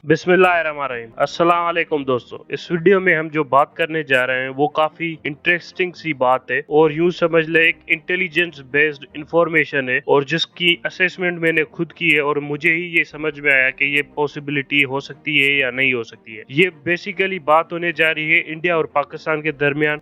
बिस्मिल्लाहिर्रहमानिर्रहीम। अस्सलाम वालेकुम दोस्तों, इस वीडियो में हम जो बात करने जा रहे हैं वो काफी इंटरेस्टिंग सी बात है और यूं समझ ले एक इंटेलिजेंस बेस्ड इंफॉर्मेशन है और जिसकी असेसमेंट मैंने खुद की है और मुझे ही ये समझ में आया कि ये पॉसिबिलिटी हो सकती है या नहीं हो सकती है। ये बेसिकली बात होने जा रही है इंडिया और पाकिस्तान के दरमियान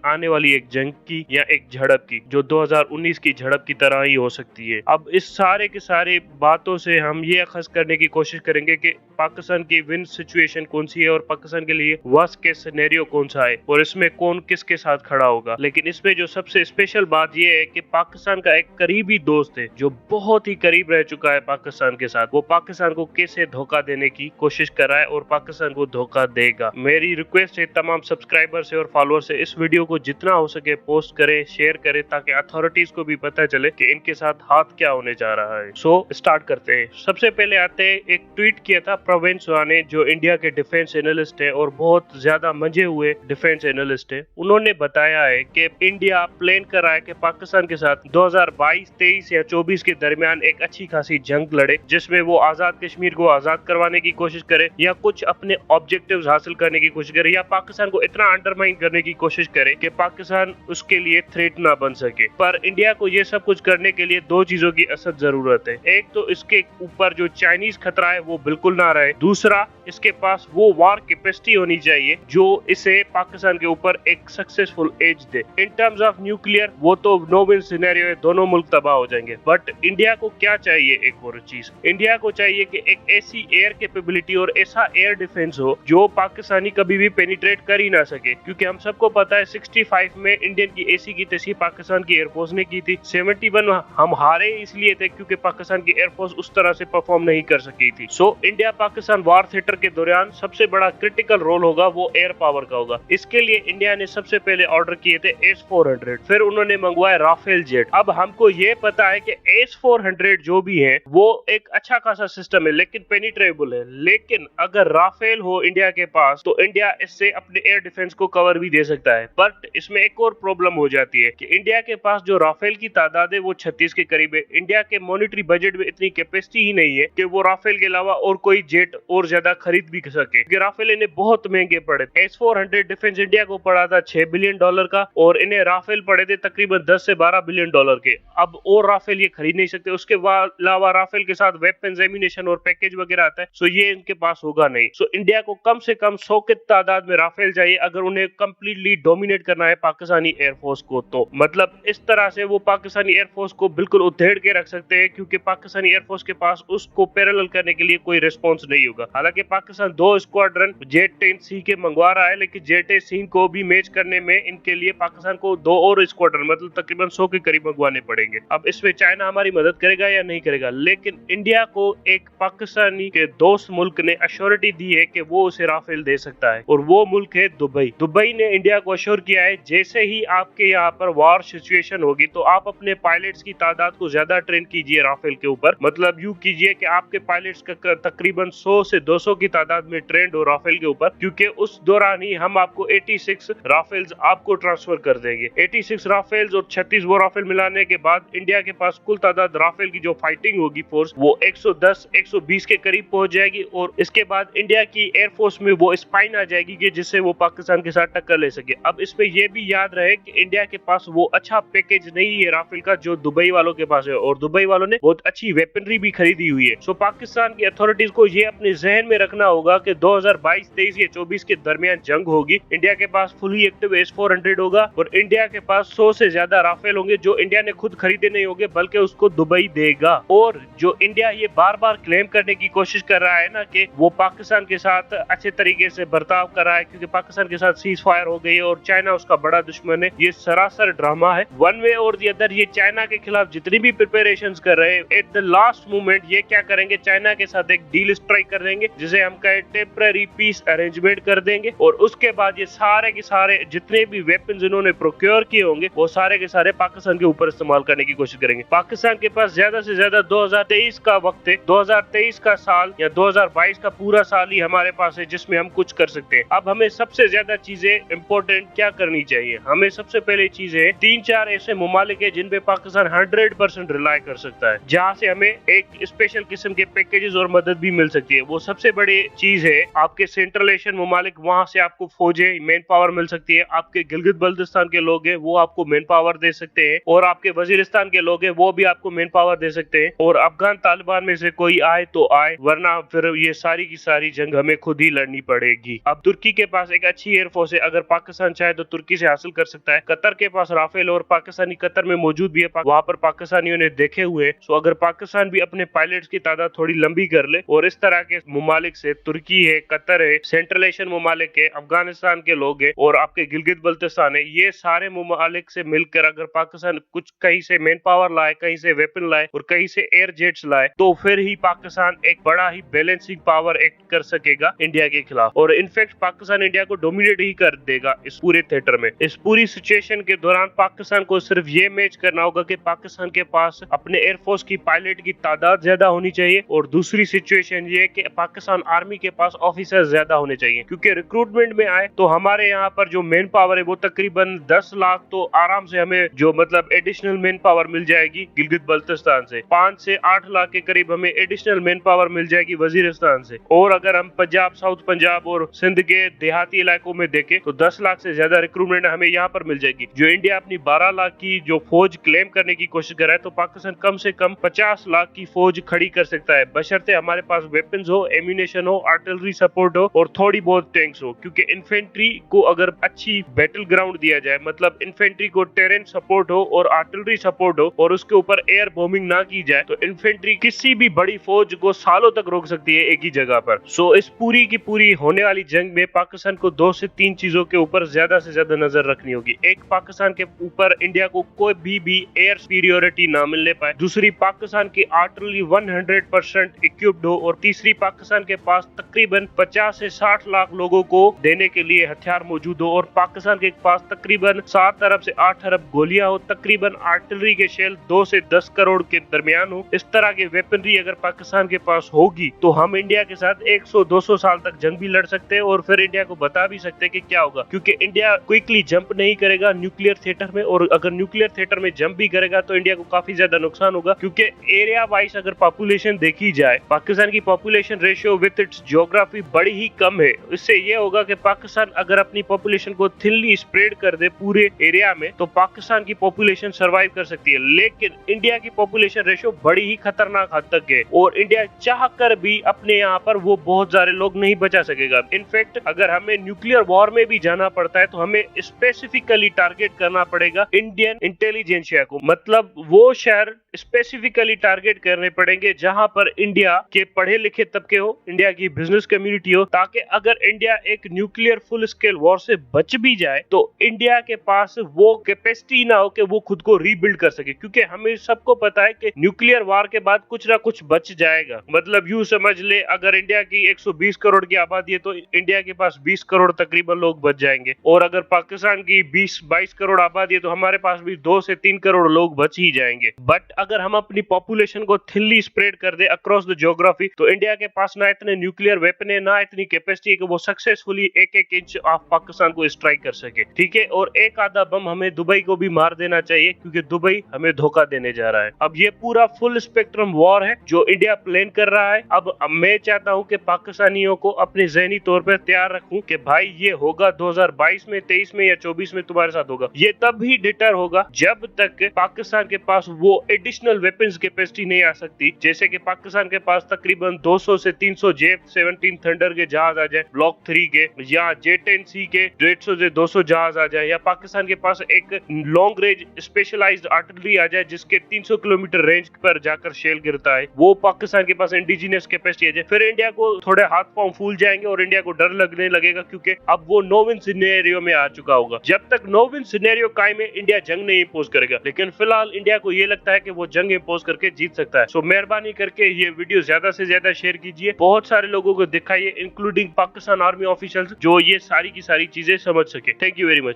आने वाली एक जंग की या एक झड़प की, जो 2019 की झड़प की तरह ही हो सकती है। अब इस सारे के सारे बातों से हम ये अखज़ करने की कोशिश करेंगे कि पाकिस्तान की विन सिचुएशन कौन सी है और पाकिस्तान के लिए वर्स्ट केस सिनेरियो कौन सा है और इसमें कौन किसके साथ खड़ा होगा। लेकिन इसमें जो सबसे स्पेशल बात यह है कि पाकिस्तान का एक करीबी दोस्त है जो बहुत ही करीब रह चुका है पाकिस्तान के साथ, वो पाकिस्तान को कैसे धोखा देने की कोशिश कर रहा है और पाकिस्तान को धोखा देगा। मेरी रिक्वेस्ट है तमाम सब्सक्राइबर से और फॉलोअर से, इस वीडियो को जितना हो सके पोस्ट करें, शेयर करें, ताकि अथॉरिटीज को भी पता चले कि इनके साथ हाथ क्या होने जा रहा है। सो स्टार्ट करते हैं। सबसे पहले आते हैं, एक ट्वीट किया था प्रवीण सुहा ने, जो इंडिया के डिफेंस एनालिस्ट है और बहुत ज्यादा मंजे हुए डिफेंस एनालिस्ट है। उन्होंने बताया है कि इंडिया प्लान कर रहा है कि पाकिस्तान के साथ 2022, 23 या 24 के दरमियान एक अच्छी खासी जंग लड़े, जिसमें वो आजाद कश्मीर को आजाद करवाने की कोशिश करे या कुछ अपने ऑब्जेक्टिव्स हासिल करने की कोशिश करे या पाकिस्तान को इतना अंडरमाइन करने की कोशिश करे कि पाकिस्तान उसके लिए थ्रेट ना बन सके। पर इंडिया को ये सब कुछ करने के लिए दो चीजों की असद जरूरत है। एक तो इसके ऊपर जो चाइनीज खतरा है वो बिल्कुल ना रहे, दूसरा इसके पास वो वार कैपेसिटी होनी चाहिए जो इसे पाकिस्तान के ऊपर एक सक्सेसफुल एज दे। इन टर्म्स ऑफ न्यूक्लियर वो तो नो विन सिनेरियो है, दोनों मुल्क तबाह हो जाएंगे। बट इंडिया को क्या चाहिए, एक और चीज इंडिया को चाहिए कि एक ऐसी एयर कैपेबिलिटी और ऐसा एयर डिफेंस हो जो पाकिस्तानी कभी भी पेनिट्रेट कर ही ना सके, क्योंकि हम सबको पता है 65 में इंडियन की एसी की तस्हीर पाकिस्तान की एयरफोर्स ने की थी। 71 हम हारे इसलिए थे क्योंकि पाकिस्तान की एयरफोर्स उस तरह से परफॉर्म नहीं कर सकी थी। सो इंडिया पाकिस्तान वार थिएटर के दौरान सबसे बड़ा क्रिटिकल रोल होगा वो एयर पावर का होगा। इसके लिए इंडिया ने सबसे पहले ऑर्डर किए थे S-400, फिर उन्होंने मंगवाए राफेल जेट। अब हमको ये पता है कि S-400 जो भी है वो एक अच्छा खासा सिस्टम है लेकिन पेनिट्रेबल है, लेकिन अगर राफेल हो इंडिया के पास तो इंडिया इससे अपने एयर डिफेंस को कवर भी दे सकता है। बट इसमें एक और प्रॉब्लम हो जाती है कि इंडिया के पास जो राफेल की तादाद है वो 36 के करीब है। इंडिया के मॉनिटरी बजट में इतनी कैपेसिटी ही नहीं है कि वो राफेल के अलावा और कोई जेट और ज्यादा खरीद भी सके, क्योंकि राफेल इन्हें बहुत महंगे पड़े। S-400 डिफेंस इंडिया को पड़ा था $6 बिलियन का और इन्हें राफेल पड़े थे तकरीबन 10 से 12 बिलियन डॉलर के। अब और राफेल ये खरीद नहीं सकते, उसके अलावा राफेल के साथ वेपन्स, एम्यूनेशन और पैकेज वगैरह आता है, सो ये इनके पास होगा नहीं। सो इंडिया को कम से कम 100 की तादाद में राफेल चाहिए अगर उन्हें कंप्लीटली डोमिनेट करना है पाकिस्तानी एयरफोर्स को। तो मतलब इस तरह से वो पाकिस्तानी एयरफोर्स को बिल्कुल उधेड़ के रख सकते हैं, क्योंकि पाकिस्तानी एयरफोर्स के पास उसको पैरेलल करने के लिए कोई रिस्पॉन्स नहीं होगा। हालांकि पाकिस्तान 2 स्क्वाड्रन J-10C के मंगवा रहा है, लेकिन J-10C को भी मैच करने में इनके लिए पाकिस्तान को 2 और स्क्वाड्रन मतलब तकरीबन 100 के करीब मंगवाने पड़ेंगे। अब इसमें चाइना हमारी मदद करेगा या नहीं करेगा, लेकिन इंडिया को एक पाकिस्तानी के दोस्त मुल्क ने अश्योरिटी दी है कि वो उसे राफेल दे सकता है और वो मुल्क है दुबई। दुबई ने इंडिया को अश्योर किया है जैसे ही आपके यहाँ पर वार सिचुएशन होगी तो आप अपने पायलट्स की तादाद को ज्यादा ट्रेन कीजिए राफेल के ऊपर। मतलब यूं कीजिए कि आपके पायलट्स का तकरीबन 100 से 200 की तादाद में ट्रेंड हो राफेल के ऊपर, क्योंकि उस दौरान ही हम आपको 86 राफेल्स आपको ट्रांसफर कर देंगे। 86 राफेल्स और 36 वो राफेल मिलाने के बाद इंडिया के पास कुल तादाद राफेल की जो फाइटिंग होगी फोर्स वो 110-120 के करीब पहुंच जाएगी और इसके बाद इंडिया की एयरफोर्स में वो स्पाइन आ जाएगी कि जिससे वो पाकिस्तान के साथ टक्कर ले सके। अब इसमें यह भी याद रहे कि इंडिया के पास वो अच्छा पैकेज नहीं है राफेल का जो दुबई वालों के पास है, और दुबई वालों ने बहुत अच्छी वेपनरी भी खरीदी हुई है। सो पाकिस्तान की अथॉरिटीज को ये अपने जहन में रखना होगा कि 2022, 23 या 24 के दरमियान जंग होगी। इंडिया के पास फुली एक्टिव S-400 होगा और इंडिया के पास 100 से ज्यादा राफेल होंगे जो इंडिया ने खुद खरीदे नहीं होंगे बल्कि उसको दुबई देगा। और जो इंडिया ये बार बार क्लेम करने की कोशिश कर रहा है ना कि वो पाकिस्तान के साथ अच्छे तरीके से बर्ताव कर रहा है क्योंकि पाकिस्तान के साथ सीज फायर हो गई है और चाइना उसका बड़ा दुश्मन है, ये सरासर ड्रामा है। वन वे और दी अदर ये चाइना के खिलाफ जितनी भी प्रिपरेशंस कर रहे हैं, एट द लास्ट मोमेंट ये क्या करेंगे, चाइना के साथ एक डील स्ट्राइक कर देंगे जिसे हम कहे टेम्पररी पीस अरेंजमेंट कर देंगे और उसके बाद ये सारे के सारे जितने भी वेपन्स इन्होंने प्रोक्योर किए होंगे वो सारे के सारे पाकिस्तान के ऊपर इस्तेमाल करने की कोशिश करेंगे। पाकिस्तान के पास ज्यादा से ज्यादा 2023 का वक्त है, 2023 का साल या 2022 का पूरा साल ही हमारे पास है जिसमें हम कुछ कर सकते हैं। अब हमें सबसे ज्यादा चीजें इंपॉर्टेंट क्या करनी चाहिए, हमें सबसे पहले चीजें 3-4 ऐसे मुमालिक है जिन पे पाकिस्तान 100% रिलाई कर सकता है, जहाँ से हमें एक स्पेशल किस्म के पैकेजेस और मदद भी मिल सकती है। वो सबसे बड़ी चीज है, आपके सेंट्रल एशियन ममालिक, वहां से आपको फौजें, मैन पावर मिल सकती है। आपके गिलगित बल्तिस्तान के लोग हैं, वो आपको मैन पावर दे सकते हैं, और आपके वजीरिस्तान के लोग हैं, वो भी आपको मैन पावर दे सकते हैं। और अफगान तालिबान में से कोई आए तो आए, वरना फिर ये सारी की सारी जंग हमें खुद ही लड़नी पड़ेगी। अब तुर्की के पास एक अच्छी एयरफोर्स है, अगर पाकिस्तान चाहे तो तुर्की से हासिल कर सकता है। कतर के पास राफेल और पाकिस्तानी कतर में मौजूद भी है, वहां पर पाकिस्तानियों ने देखे हुए। सो अगर पाकिस्तान भी अपने पायलट्स की तादाद थोड़ी लंबी कर ले, और इस तरह के ममालिक से, तुर्की है, कतर है, सेंट्रल एशियन ममालिक है, अफगानिस्तान के लोग हैं, और आपके गिलगित बल्तिस्तान है, ये सारे ममालिक से मिलकर अगर पाकिस्तान कुछ कहीं से मैन पावर लाए, कहीं से वेपन लाए और कहीं से एयर जेट्स लाए, तो फिर ही पाकिस्तान एक बड़ा ही बैलेंसिंग पावर एक्ट कर सकेगा इंडिया के खिलाफ। और इनफैक्ट पाकिस्तान इंडिया को डोमिनेट ही कर देगा इस पूरे थिएटर में। इस पूरी सिचुएशन के दौरान पाकिस्तान को सिर्फ ये मैच करना होगा कि पाकिस्तान के पास अपने एयरफोर्स की पायलट की तादाद ज्यादा होनी चाहिए, और दूसरी सिचुएशन ये कि पाकिस्तान आर्मी के पास ऑफिसर्स ज्यादा होने चाहिए। क्योंकि रिक्रूटमेंट में आए तो हमारे यहाँ पर जो मैन पावर है वो तकरीबन 10 लाख तो आराम से हमें जो मतलब एडिशनल मैन पावर मिल जाएगी गिलगित बल्तिस्तान से। 5 से 8 लाख के करीब हमें एडिशनल मैन पावर मिल जाएगी वजीरिस्तान से। और अगर हम पंजाब, साउथ पंजाब और सिंध के देहाती इलाकों में देखें तो 10 लाख से ज्यादा रिक्रूटमेंट हमें यहाँ पर मिल जाएगी। जो इंडिया अपनी 12 लाख की जो फौज क्लेम करने की कोशिश कर रहा है, तो पाकिस्तान कम से कम 50 लाख की फौज खड़ी कर सकता है, बशर्ते हमारे पास वेपन्स हो, एम्यूनेशन हो, आर्टिलरी सपोर्ट हो और थोड़ी बहुत टैंक्स हो। क्योंकि इन्फेंट्री को अगर अच्छी बैटल ग्राउंड दिया जाए, मतलब इन्फेंट्री को टेरेन सपोर्ट हो और आर्टिलरी सपोर्ट हो और उसके ऊपर एयर बॉम्बिंग ना की जाए, तो इन्फेंट्री किसी भी बड़ी फौज को सालों तक रोक सकती है एक ही जगह पर। सो इस पूरी की पूरी होने वाली जंग में पाकिस्तान को 2 से 3 चीजों के ऊपर ज्यादा से ज्यादा नजर रखनी होगी। एक, पाकिस्तान के ऊपर इंडिया को कोई भी एयर सुपीरियोरिटी ना मिलने पाए। दूसरी, पाकिस्तान की आर्टिलरी 100% इक्विप्ड हो। और तीसरी, पाकिस्तान के पास तकरीबन 50 से 60 लाख लोगों को देने के लिए हथियार मौजूद हो, और पाकिस्तान के पास तकरीबन 7 अरब से 8 अरब गोलियां हो, तकरीबन आर्टिलरी के शेल 2 से 10 करोड़ के दरमियान हो। इस तरह की वेपनरी अगर पाकिस्तान के पास होगी तो हम इंडिया के साथ 100-200 साल तक जंग भी लड़ सकते हैं, और फिर इंडिया को बता भी सकते हैं कि क्या होगा। क्योंकि इंडिया क्विकली जंप नहीं करेगा न्यूक्लियर थिएटर में, और अगर न्यूक्लियर थिएटर में जंप भी करेगा तो इंडिया को काफी ज्यादा नुकसान होगा। क्योंकि एरिया वाइज अगर पॉपुलेशन देखी जाए, पाकिस्तान की population ratio with its geography बड़ी ही कम है। इससे ये होगा कि पाकिस्तान अगर अपनी पॉपुलेशन को थिनली स्प्रेड कर दे पूरे एरिया में, तो पाकिस्तान की पॉपुलेशन सर्वाइव कर सकती है। लेकिन इंडिया की पॉपुलेशन रेशियो बड़ी ही खतरनाक हद तक है, और इंडिया चाह कर भी अपने यहाँ पर वो बहुत सारे लोग नहीं बचा सकेगा। इनफैक्ट अगर हमें न्यूक्लियर वॉर में भी जाना पड़ता है तो हमें स्पेसिफिकली टारगेट करना पड़ेगा इंडियन इंटेलिजेंसिया को। मतलब वो शहर स्पेसिफिकली टारगेट करने पड़ेंगे जहां पर इंडिया के पढ़े लिखे तबके हो, इंडिया की बिजनेस कम्युनिटी हो, ताकि अगर इंडिया एक न्यूक्लियर फुल स्केल वॉर से बच भी जाए तो इंडिया के पास वो कैपेसिटी ना हो कि वो खुद को रीबिल्ड कर सके। क्योंकि हमें सबको पता है कि न्यूक्लियर वॉर के बाद कुछ ना कुछ बच जाएगा। मतलब यूं समझ ले, अगर इंडिया की 120 करोड़ की आबादी है तो इंडिया के पास 20 करोड़ तकरीबन लोग बच जाएंगे, और अगर पाकिस्तान की 20-22 करोड़ आबादी है तो हमारे पास भी 2 से 3 करोड़ लोग बच ही जाएंगे। बट अगर हम अपनी पॉपुलेशन को थिनली स्प्रेड कर दे अक्रॉस द ज्योग्राफी, तो इंडिया के पास ना इतने न्यूक्लियर वेपन है, ना इतनी कैपेसिटी है कि वो सक्सेसफुली एक इंच ऑफ पाकिस्तान को स्ट्राइक कर सके। ठीक है, और एक आधा बम हमें दुबई को भी मार देना चाहिए, क्योंकि दुबई हमें धोखा देने जा रहा है। अब ये पूरा फुल स्पेक्ट्रम वॉर है जो इंडिया प्लान कर रहा है। अब मैं चाहता हूं कि पाकिस्तानियों को अपने ज़हनी तौर पर तैयार रखूं कि भाई ये होगा 2022 में, 23 में या 24 में तुम्हारे साथ होगा। ये तब ही डिटर होगा जब तक पाकिस्तान के पास वो एडिशनल वेपन्स कैपेसिटी नहीं आ सकती। जैसे कि पाकिस्तान के पास तकरीबन 200 से 300 J-17 थंडर के जहाज आ जाए, ब्लॉक 3 के, या J-10C के 150 से 200 जहाज आ जाए, या पाकिस्तान के पास एक लॉन्ग रेंज स्पेशलाइज्ड आर्टिलरी आ जाए जिसके 300 किलोमीटर रेंज पर जाकर शेल गिरता है, वो पाकिस्तान के पास इंडिजिनियस कैपेसिटी आ जाए, फिर इंडिया को थोड़े हाथ पांव फूल जाएंगे और इंडिया को डर लगने लगेगा, क्योंकि अब वो नो विन सिनेरियो में आ चुका होगा। जब तक नो विन सिनेरियो कायम है, इंडिया जंग नहीं इंपोज करेगा। लेकिन फिलहाल इंडिया को ये लगता है कि वो जंग इंपोज करके जीत सकता है। सो मेहरबानी करके ये वीडियो ज्यादा से ज्यादा शेयर कीजिए, बहुत सारे लोगों को दिखाइए, इंक्लूडिंग पाकिस्तान आर्मी ऑफिशियल्स, जो ये सारी की सारी चीजें समझ सके। Thank you very much.